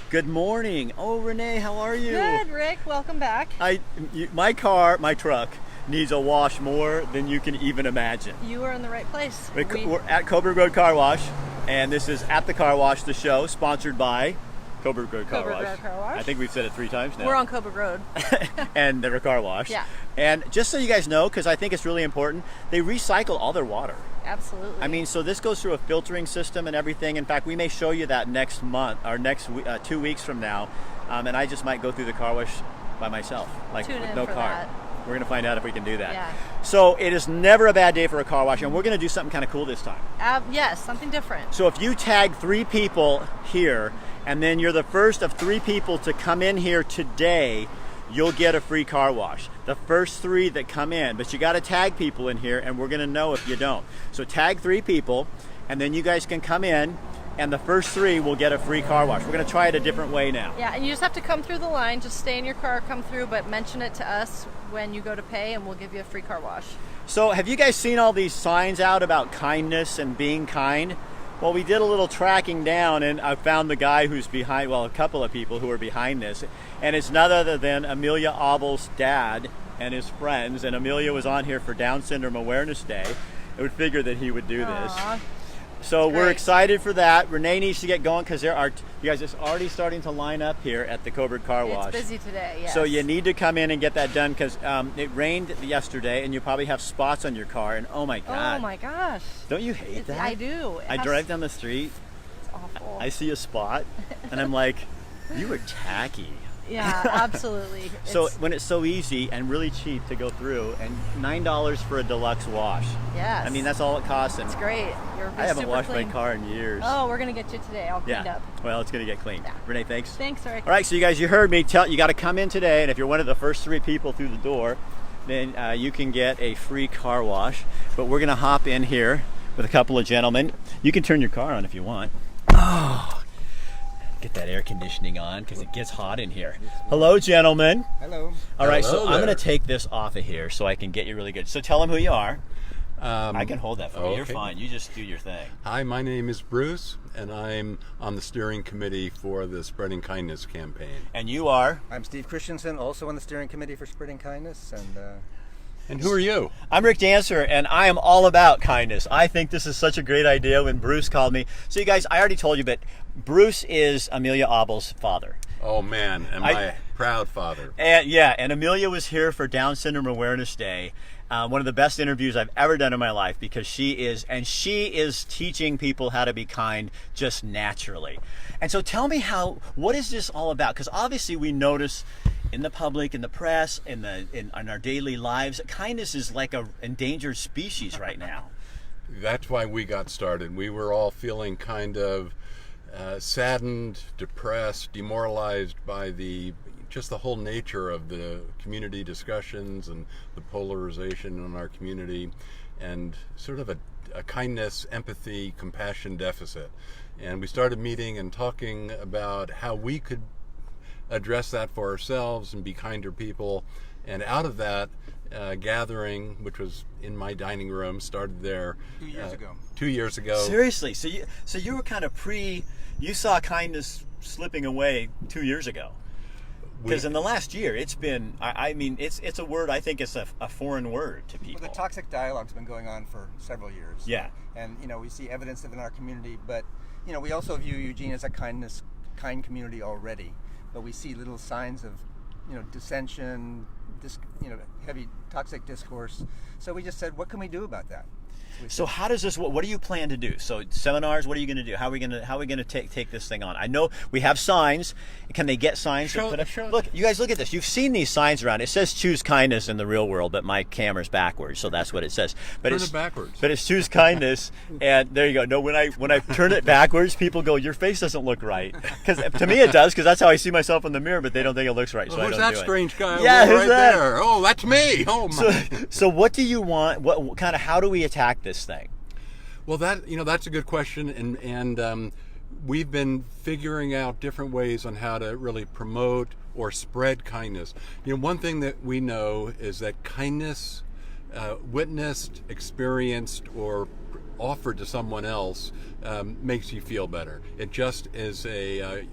Good morning. Oh, Renee, how are you? Good, Rick. Welcome back. My truck needs a wash more than you can even imagine. You are in the right place. We're at Cobra Road Car Wash, and this is At the Car Wash, the show, sponsored by Cobra Road Car Wash. Road Car Wash. I think we've said it 3 times now. We're on Cobra Road. And they're a car wash. Yeah. And just so you guys know, because I think it's really important, they recycle all their water. Absolutely. I mean, so this goes through a filtering system and everything. In fact, we may show you that next month, or next 2 weeks from now, and I just might go through the car wash by myself, like Tune with in no for car. that. We're going to find out if we can do that. Yeah. So it is never a bad day for a car wash, and we're going to do something kind of cool this time. Yes, something different. So if you tag 3 people here, and then you're the first of 3 people to come in here today, you'll get a free car wash. The first 3 that come in, but you got to tag people in here, and we're going to know if you don't. So tag 3 people, and then you guys can come in, and the first 3 will get a free car wash. We're going to try it a different way now. Yeah, and you just have to come through the line. Just stay in your car, come through, but mention it to us when you go to pay, and we'll give you a free car wash. So have you guys seen all these signs out about kindness and being kind? Well, we did a little tracking down, and I found the guy who's behind, well, a couple of people who are behind this, and it's none other than Amelia Abel's dad and his friends, and Amelia was on here for Down Syndrome Awareness Day. I would figure that he would do this. Aww. So we're great. excited for that. Renee needs to get going because you guys, it's already starting to line up here at the Cobra Car Wash. It's busy today, yes. So you need to come in and get that done because it rained yesterday and you probably have spots on your car, and oh my God. Oh my gosh. Don't you hate that? I do. I drive down the street, It's awful. I see a spot, and I'm like, you were tacky. Yeah, absolutely. So when it's so easy and really cheap to go through, and $9 for a deluxe wash. Yes. I mean, that's all it costs. And It's great. I haven't super washed clean. my car in years. Oh, we're going to get you today. All cleaned up. Well, it's going to get clean. Yeah. Renee, thanks. Thanks, Rick. All right, so you guys, you heard me tell you got to come in today, and if you're one of the first 3 people through the door, then you can get a free car wash. But we're going to hop in here with a couple of gentlemen. You can turn your car on if you want. Oh, get that air conditioning on because it gets hot in here. Hello, gentlemen. Hello. All right, Hello so I'm there. going to take this off of here so I can get you really good. So tell them who you are. I can hold that for you. You're okay. fine. You just do your thing. Hi, my name is Bruce, and I'm on the steering committee for the Spreading Kindness campaign. And you are? I'm Steve Christensen, also on the steering committee for Spreading Kindness, And who are you? I'm Rick Dancer, and I am all about kindness. I think this is such a great idea when Bruce called me. So you guys, I already told you, but Bruce is Amelia Abel's father. Oh man, am I a proud father. And Amelia was here for Down Syndrome Awareness Day. One of the best interviews I've ever done in my life because she is teaching people how to be kind just naturally. And so tell me what is this all about? Because obviously we notice in the public, in the press, in our daily lives, kindness is like an endangered species right now. That's why we got started. We were all feeling kind of saddened, depressed, demoralized by just the whole nature of the community discussions and the polarization in our community, and sort of a kindness, empathy, compassion deficit. And we started meeting and talking about how we could address that for ourselves and be kinder people. And out of that gathering, which was in my dining room, started there 2 years ago. 2 years ago. Seriously, so you were kind of you saw kindness slipping away 2 years ago. Because in the last year, it's been, I mean, it's a word, I think it's a foreign word to people. Well, the toxic dialogue's been going on for several years. Yeah. And, we see evidence of it in our community, but, we also view Eugene as a kind community already. But we see little signs of, dissension, heavy toxic discourse. So we just said, what can we do about that? So how does this? What do you plan to do? So seminars. What are you going to do? How are we going to take this thing on? I know we have signs. Can they get signs? Look, you guys, look at this. You've seen these signs around. It says "Choose kindness" in the real world, but my camera's backwards, so that's what it says. But Turn it backwards. But it's "Choose kindness," and there you go. No, when I turn it backwards, people go, "Your face doesn't look right." Because to me it does, because that's how I see myself in the mirror. But they don't think it looks right, so I Who's don't that do it. strange guy Yeah, over who's right that? there? Oh, that's me. Oh my. So what do you want? What kind of? How do we attack this thing? Well, that's a good question, and we've been figuring out different ways on how to really promote or spread kindness. One thing that we know is that kindness, witnessed, experienced, or offered to someone else makes you feel better. It just is a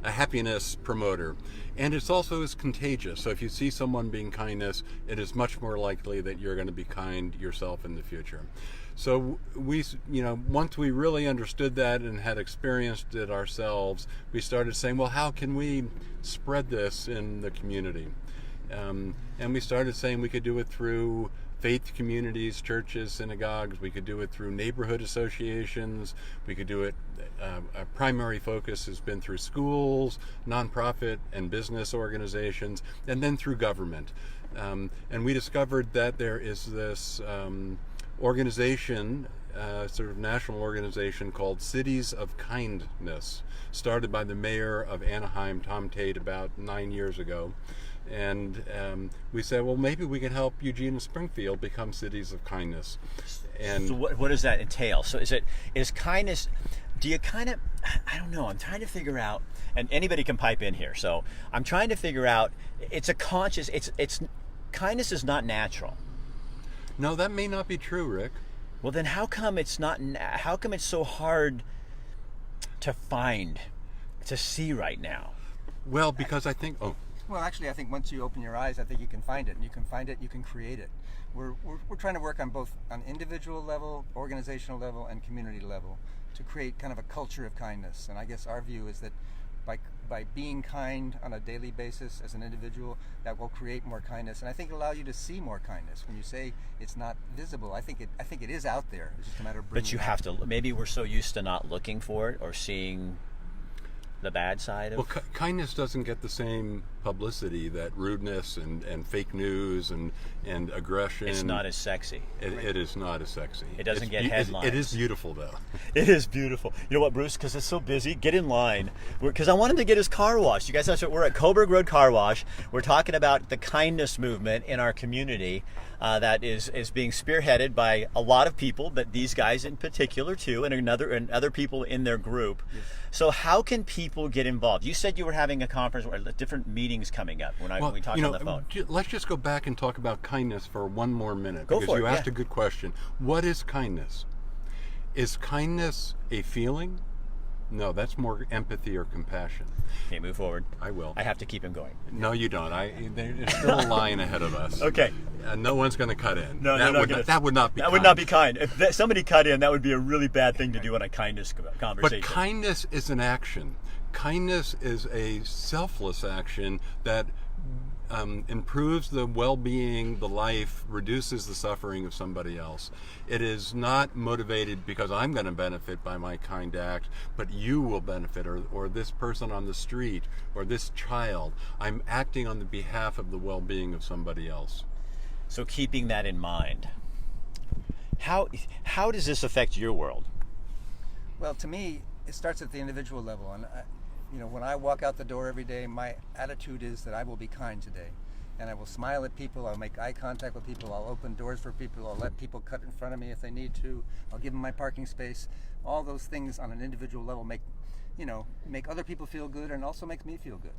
happiness promoter. And it's also is contagious. So if you see someone being kindness, it is much more likely that you're going to be kind yourself in the future. So we, once we really understood that and had experienced it ourselves, we started saying, well, how can we spread this in the community? And we started saying we could do it through faith communities, churches, synagogues. We could do it through neighborhood associations. We could do it, our primary focus has been through schools, nonprofit and business organizations, and then through government. And we discovered that there is this organization, sort of national organization called Cities of Kindness, started by the mayor of Anaheim, Tom Tate, about 9 years ago. And we said, well, maybe we can help Eugene and Springfield become cities of kindness. And so what does that entail? So is kindness, do you kind of, I don't know, I'm trying to figure out, and anybody can pipe in here. So I'm trying to figure out, it's a conscious, it's kindness is not natural. No, that may not be true, Rick. Well, then how come it's so hard to find, to see right now? Well, because I think, Well, actually, I think once you open your eyes, I think you can find it, and you can find it, you can create it. We're trying to work on both on individual level, organizational level, and community level to create kind of a culture of kindness. And I guess our view is that by being kind on a daily basis as an individual, that will create more kindness, and I think it'll allow you to see more kindness. When you say it's not visible, I think it is out there. It's just a matter of bringing But you it have out. to. Maybe we're so used to not looking for it or seeing the bad side of. well, kindness doesn't get the same publicity that rudeness and fake news and aggression. It's not as sexy. It is not as sexy. It doesn't get It headlines. is beautiful, though. It is beautiful. You know what, Bruce? Because it's so busy, get in line. Because I want him to get his car washed. You guys know, we're at Coburg Road Car Wash. We're talking about the kindness movement in our community that is being spearheaded by a lot of people, but these guys in particular too, and other people in their group. Yes. So how can people get involved? You said you were having a conference or different meetings coming up when we talked on the phone. Let's just go back and talk about kindness for one more minute. Go because for you it, asked yeah. a good question. What is kindness? Is kindness a feeling? No, that's more empathy or compassion. Okay, move forward. I will. I have to keep him going. No, you don't. There's still a line ahead of us. Okay. No one's going to cut in. No, that they're would not gonna, that would not be. That kind. would not be kind. If somebody cut in, that would be a really bad thing to do in a kindness conversation. But kindness is an action. Kindness is a selfless action that improves the well-being, the life, reduces the suffering of somebody else. It is not motivated because I'm going to benefit by my kind act, but you will benefit, or this person on the street, or this child. I'm acting on the behalf of the well-being of somebody else. So keeping that in mind, how does this affect your world? Well, to me, it starts at the individual level, and when I walk out the door every day, my attitude is that I will be kind today, and I will smile at people. I'll make eye contact with people. I'll open doors for people. I'll let people cut in front of me if they need to. I'll give them my parking space. All those things on an individual level make other people feel good, and also makes me feel good.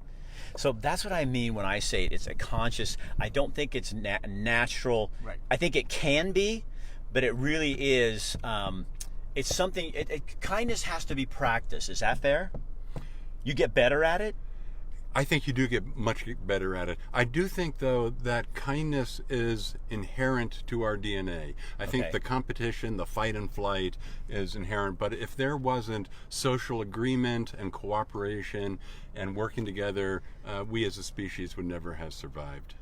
So that's what I mean when I say it's a conscious. I don't think it's natural. Right. I think it can be, but it really is. It's something. Kindness has to be practiced. Is that fair? You get better at it? I think you do get much better at it. I do think, though, that kindness is inherent to our DNA. I think Okay. the competition, the fight and flight is inherent, but if there wasn't social agreement and cooperation and working together, we as a species would never have survived.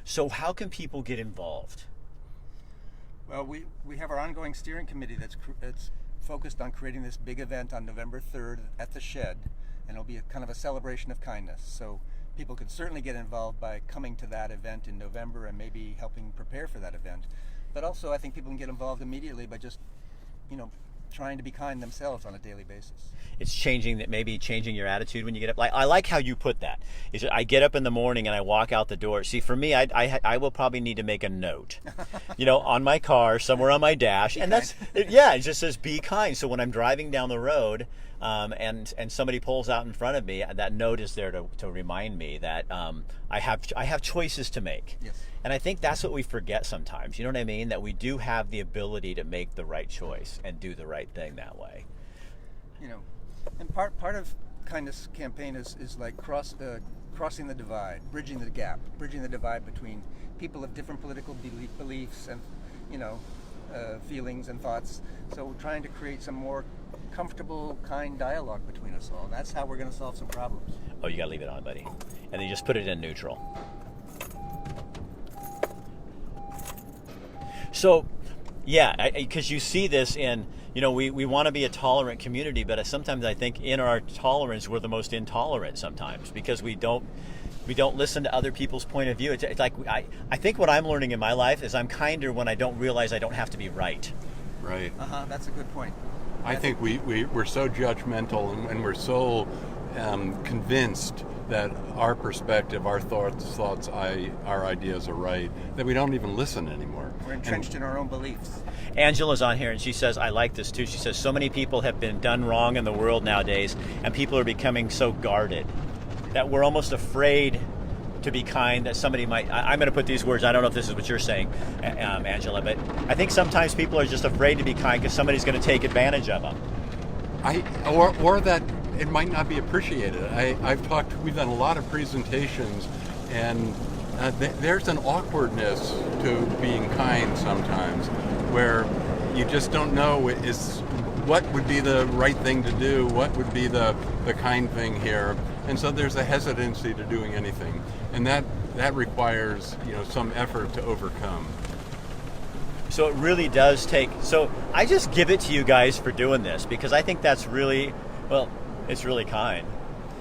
So how can people get involved? Well, we have our ongoing steering committee that's focused on creating this big event on November 3rd at the Shed, and it'll be a kind of a celebration of kindness. So people can certainly get involved by coming to that event in November and maybe helping prepare for that event. But also I think people can get involved immediately by just, trying to be kind themselves on a daily basis. It's maybe changing your attitude when you get up. Like I like how you put that. Is I get up in the morning and I walk out the door. See, for me, I will probably need to make a note, on my car, somewhere on my dash, and it just says "Be kind." So when I'm driving down the road, and somebody pulls out in front of me, that note is there to remind me that I have choices to make. Yes. And I think that's what we forget sometimes. You know what I mean? That we do have the ability to make the right choice and do the right thing that way. You know, and part of kindness campaign is like crossing the divide, bridging the divide between people of different political beliefs and, you know, feelings and thoughts. So we're trying to create some more comfortable, kind dialogue between us all. That's how we're going to solve some problems. Oh, you gotta leave it on, buddy. And then you just put it in neutral. So, yeah, because you see this in, you know, we want to be a tolerant community, but sometimes I think in our tolerance we're the most intolerant sometimes because we don't listen to other people's point of view. It's like I think what I'm learning in my life is I'm kinder when I don't realize I don't have to be right. Right. That's a good point. I think we're so judgmental and we're so convinced that our perspective, our thoughts, our ideas are right, that we don't even listen anymore. We're entrenched in our own beliefs. Angela's on here and she says, I like this too. She says, so many people have been done wrong in the world nowadays, and people are becoming so guarded that we're almost afraid to be kind, that somebody might, I'm going to put these words, I don't know if this is what you're saying, Angela, but I think sometimes people are just afraid to be kind because somebody's going to take advantage of them. Or that it might not be appreciated. We've done a lot of presentations, and there's an awkwardness to being kind sometimes, where you just don't know what would be the right thing to do, what would be the kind thing here, and so there's a hesitancy to doing anything, and that requires, you know, some effort to overcome. So it really does take, so I just give it to you guys for doing this, because I think that's really, well, it's really kind.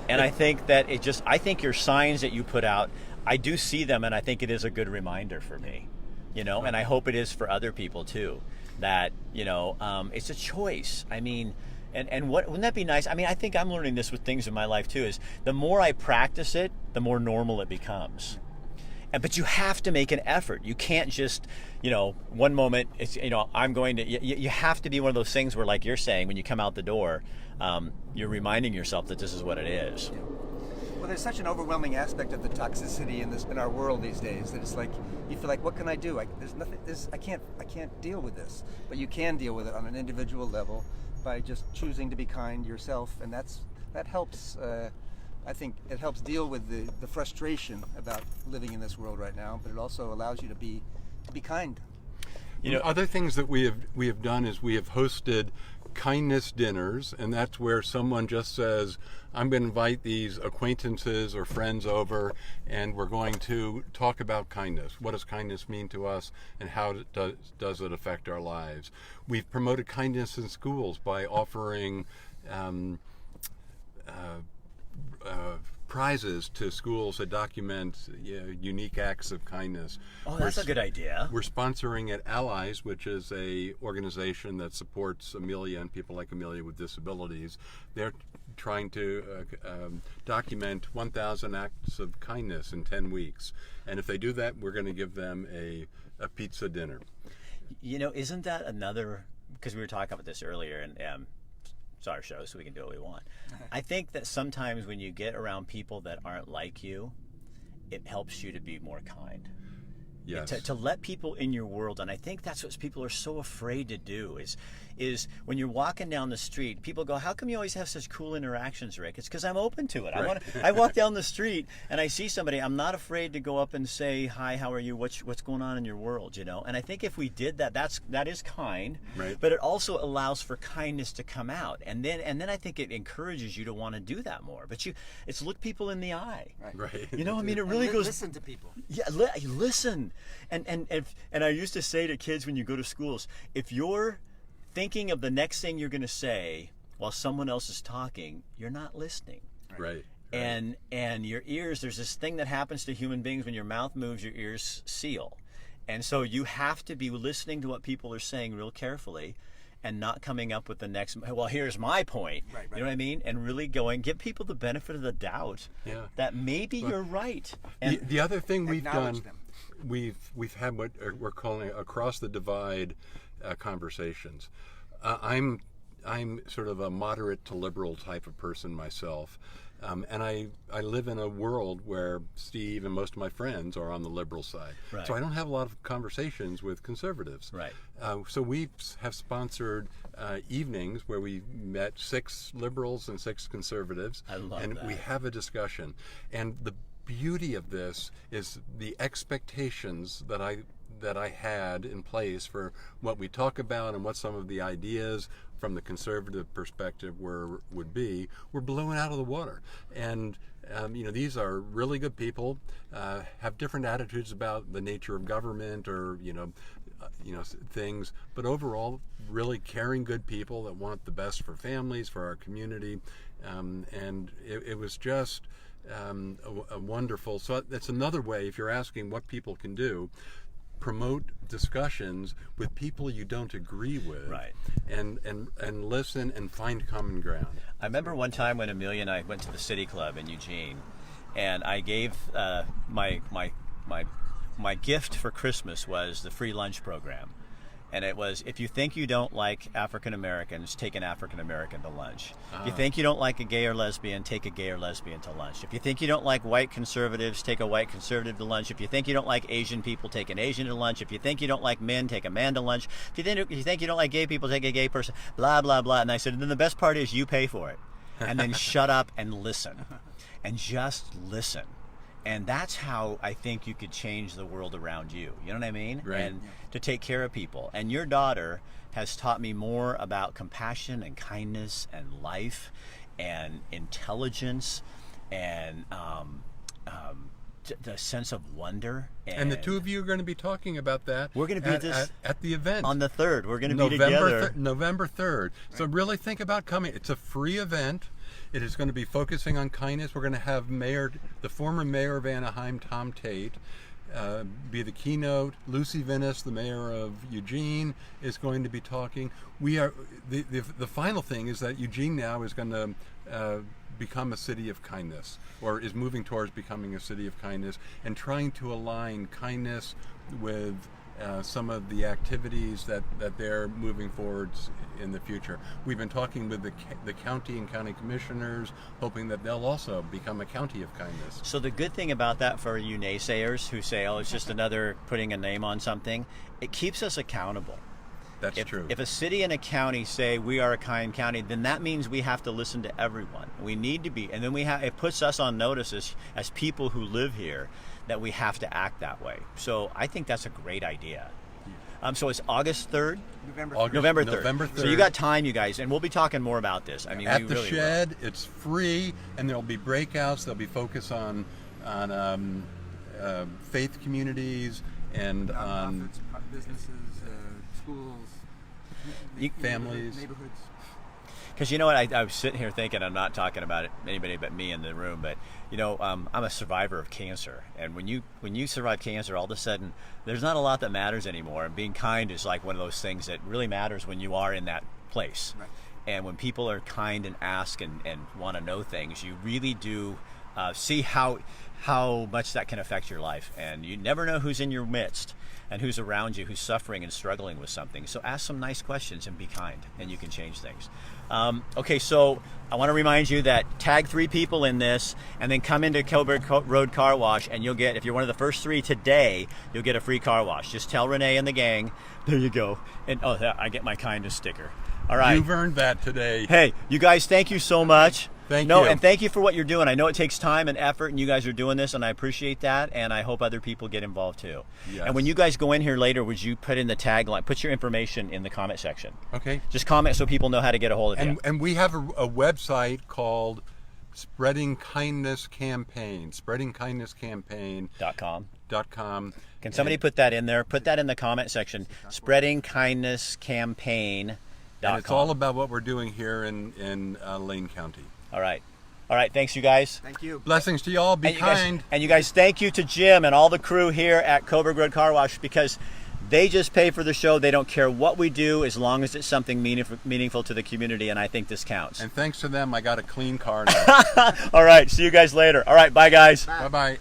And I think that I think your signs that you put out, I do see them, and I think it is a good reminder for me, you know, and I hope it is for other people too, that, you know, it's a choice. I mean, and wouldn't that be nice? I mean, I think I'm learning this with things in my life too, is the more I practice it, the more normal it becomes. But you have to make an effort. You can't just, you know, one moment it's, you know, I'm going to, you have to be one of those things where, like you're saying, when you come out the door, you're reminding yourself that this is what it is. Well, there's such an overwhelming aspect of the toxicity in our world these days that it's like you feel like, what can I do? There's nothing. I can't deal with this. But you can deal with it on an individual level by just choosing to be kind yourself, and that helps. I think it helps deal with the frustration about living in this world right now, but it also allows you to be kind. You know, other things that we have done is we have hosted kindness dinners, and that's where someone just says, I'm going to invite these acquaintances or friends over, and we're going to talk about kindness. What does kindness mean to us, and how does it affect our lives? We've promoted kindness in schools by offering prizes to schools that document unique acts of kindness. Oh, that's a good idea. We're sponsoring at Allies, which is a organization that supports Amelia and people like Amelia with disabilities. They're trying to document 1,000 acts of kindness in 10 weeks. And if they do that, we're going to give them a pizza dinner. You know, isn't that another, because we were talking about this earlier, and it's our show, so we can do what we want. I think that sometimes when you get around people that aren't like you, it helps you to be more kind. Yes. To let people in your world, and I think that's what people are so afraid to do, is when you're walking down the street, people go, how come you always have such cool interactions, Rick? It's because I'm open to it. Right. I walk down the street and I see somebody, I'm not afraid to go up and say, hi, how are you? What's going on in your world, you know? And I think if we did that, that is kind, right. But it also allows for kindness to come out. And then I think it encourages you to want to do that more. But it's look people in the eye. Right. You know, I mean, it really goes. Listen to people. Yeah, listen. And I used to say to kids when you go to schools, if you're thinking of the next thing you're going to say while someone else is talking, you're not listening. Right. And your ears, there's this thing that happens to human beings when your mouth moves, your ears seal. And so you have to be listening to what people are saying real carefully and not coming up with the next, well, here's my point. Right. You know what I mean? And really give people the benefit of the doubt that maybe you're right. And the other thing we've done, them. we've had what we're calling across the divide conversations. I'm I'm sort of a moderate to liberal type of person myself. And I live in a world where Steve and most of my friends are on the liberal side. Right. So I don't have a lot of conversations with conservatives. Right. So we have sponsored evenings where we met 6 liberals and 6 conservatives. I love and that. we have a discussion. And the beauty of this is the expectations that I had in place for what we talk about and what some of the ideas from the conservative perspective would be, were blown out of the water. And these are really good people, have different attitudes about the nature of government or things, but overall really caring good people that want the best for families, for our community, and it was just a wonderful. So that's another way, if you're asking what people can do, promote discussions with people you don't agree with, Right. and listen and find common ground. I remember one time when Amelia and I went to the City Club in Eugene, and I gave my gift for Christmas was the free lunch program. And it was, if you think you don't like African Americans, take an African American to lunch. If you think you don't like a gay or lesbian, take a gay or lesbian to lunch. If you think you don't like white conservatives, take a white conservative to lunch. If you think you don't like Asian people, take an Asian to lunch. If you think you don't like men, take a man to lunch. If you think you don't like gay people, take a gay person. Blah, blah, blah. And I said, and then the best part is you pay for it. And then shut up and listen. And just listen. And that's how I think you could change the world around you. You know what I mean? Right. And to take care of people. And your daughter has taught me more about compassion and kindness and life and intelligence and the sense of wonder. And the two of you are going to be talking about that. We're going to be at the event on the 3rd. We're going to be together. November 3rd. So really think about coming. It's a free event. It is going to be focusing on kindness. We're going to have the former mayor of Anaheim, Tom Tate, be the keynote. Lucy Venus, the mayor of Eugene, is going to be talking. We are the final thing is that Eugene now is going to become a city of kindness, or is moving towards becoming a city of kindness, and trying to align kindness with some of the activities that they're moving forward in the future. We've been talking with the county and county commissioners, hoping that they'll also become a county of kindness. So the good thing about that for you naysayers who say, oh, it's just another putting a name on something, it keeps us accountable. That's true. If a city and a county say we are a kind county, then that means we have to listen to everyone. We need to be, and then it puts us on notice as people who live here that we have to act that way. So I think that's a great idea. So it's August 3rd? November 3rd. So you got time, you guys, and we'll be talking more about this. I mean, at we the really shed, it's free, and there'll be breakouts. There'll be focus on faith communities and on businesses, schools, families, neighborhoods. Because you know what, I was sitting here thinking, I'm not talking about anybody but me in the room, but I'm a survivor of cancer, and when you survive cancer, all of a sudden there's not a lot that matters anymore, and being kind is like one of those things that really matters when you are in that place. Right. And when people are kind and ask and want to know things, you really do see how much that can affect your life, and you never know who's in your midst and who's around you who's suffering and struggling with something. So ask some nice questions and be kind, and you can change things. Okay, so I want to remind you that tag 3 people in this, and then come into Coburg Road Car Wash, and you'll get, if you're one of the first 3 today, you'll get a free car wash. Just tell Renee and the gang. There you go. And I get my kindness sticker. All right. You've earned that today. Hey, you guys, thank you so much. Thank you. you. And thank you for what you're doing. I know it takes time and effort, and you guys are doing this, and I appreciate that, and I hope other people get involved too. Yes. And when you guys go in here later, would you put in the tagline, put your information in the comment section. Okay. Just comment so people know how to get a hold of you. And we have a website called Spreading Kindness Campaign, .com. .com. Can somebody put that in there? Put that in the comment section. Spreading Kindness Campaign. And it's all about what we're doing here in Lane County. All right. Thanks, you guys. Thank you. Blessings to you all. Be kind. And you guys, thank you to Jim and all the crew here at Coburg Road Car Wash, because they just pay for the show. They don't care what we do as long as it's something meaningful to the community, and I think this counts. And thanks to them, I got a clean car now. All right. See you guys later. All right. Bye, guys. Bye-bye.